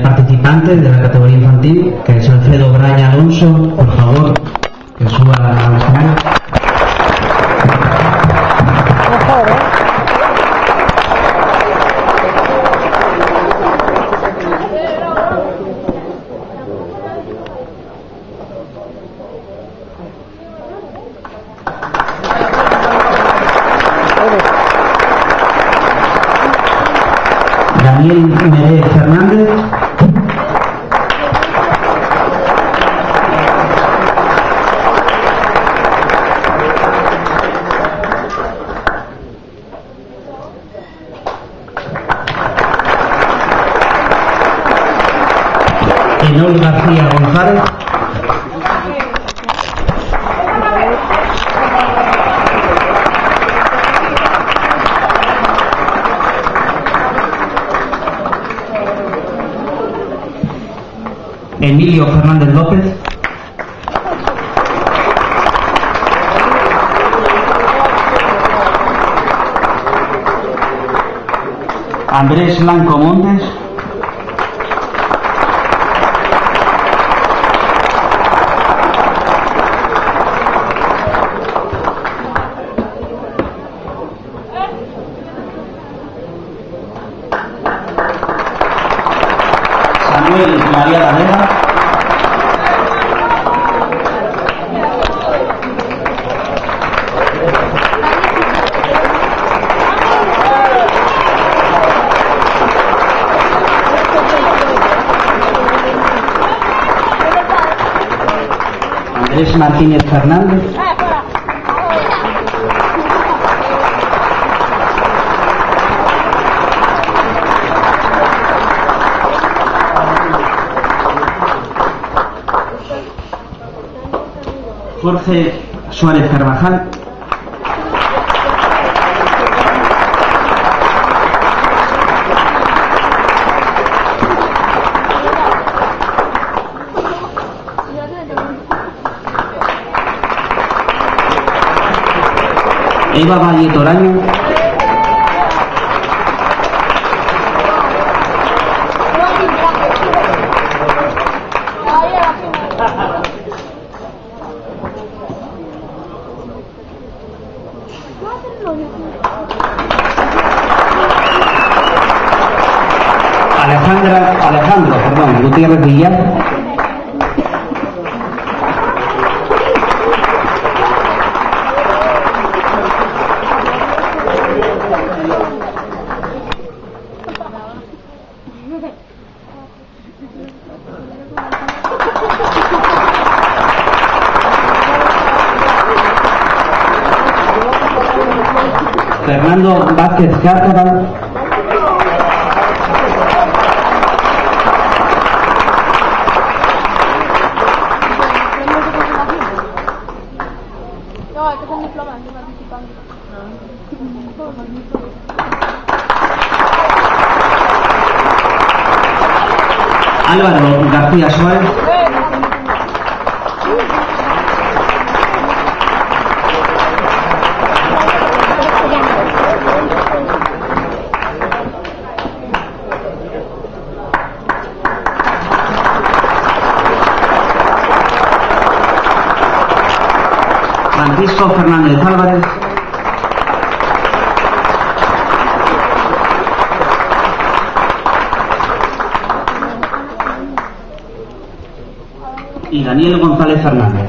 primer participante de la categoría infantil, que es Alfredo Braña Alonso. Por favor, que suba al escenario. Daniel Meré Fernández. Enol García González. Emilio Fernández López. Andrés Blanco Montes. Samuel María Ladera. Andrés Martínez Fernández. Jorge Suárez Carvajal. Eva Valle Toraño. Alejandro Gutiérrez Villar. Fernando Vázquez Cárcava. Álvaro García Suárez. Francisco Fernández Álvarez. Y Daniel González Fernández.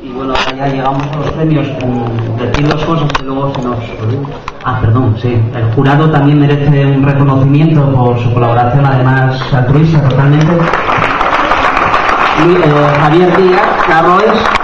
Y bueno, ya llegamos a los premios. Decir dos cosas que luego se nos olvida. Sí. El jurado también merece un reconocimiento por su colaboración, además altruista totalmente. Javier Díaz Carroes.